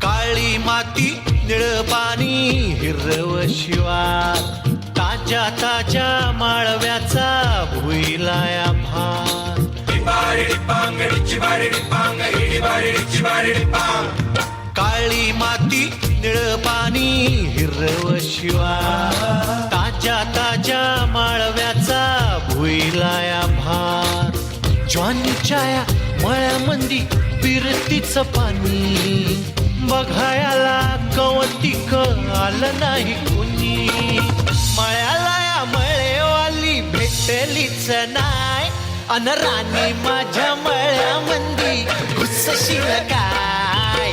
काळी माती निळ पाणी हिरव शिवार ताज्या ताज्या माळव्याचा भुईलाया भार काळी माती निळ पाणी हिरव शिवार ताज्या ताज्या माळव्याचा भुईलाया भार ज्वानीच्या मळ्यामंदी पिरतीच पाणी बघायला कवतिक आलं नाही कुणी मळ्याला मळेवाली भेटलीच नाय अन राणी माझ्या मळ्यामंदी घुसशील काय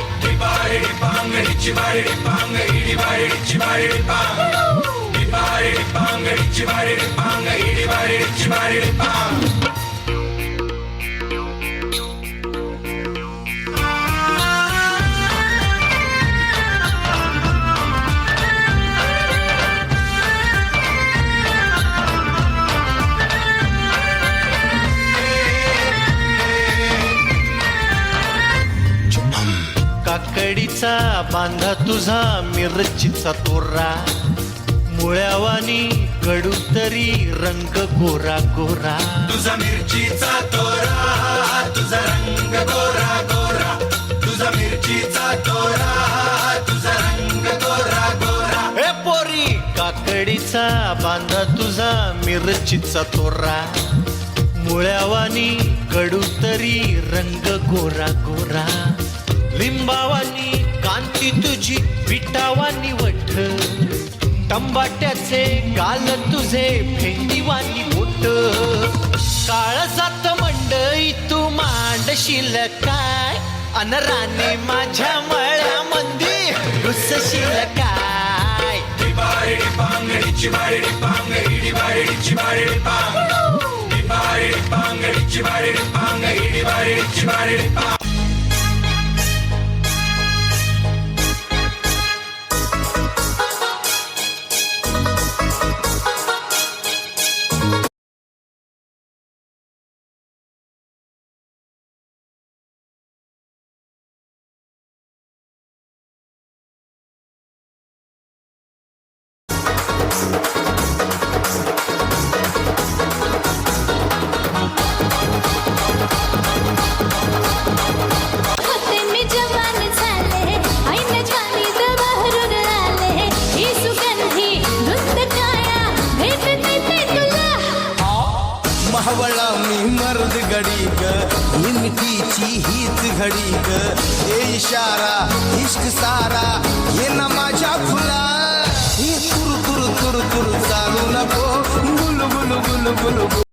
काकडीचा बांधा तुझा मिरचीचा तोरा मुळ्यावानी कडू तरी रंग गोरा गोरा तुझा मिरचीचा तोरा तुझा रंग गोरा गोरा तुझा मिरचीचा तोरा तुझा रंग गोरा गोरा हे पोरी काकडीचा बांधा तुझा मिरचीचा तोरा मुळ्यावानी कडू तरी रंग गोरा गोरा लिंबावानी कांती तुझी पिठावानी वठ टंबाट्याचे गाल तुझे भेंडीवानी बोट काळजात मंडई तू मांडशील काय अन राणी माझ्या मळ्यामंदी घुसशील काय हवळा मी मर्द घडी ग हिमतीची हीच घडी ग हे इशारा इश्क सारा ये ना माझ्या फुला ही तुरु तुरु तुरु तुरु चालू नको गुलू गुलू गुलू गुलू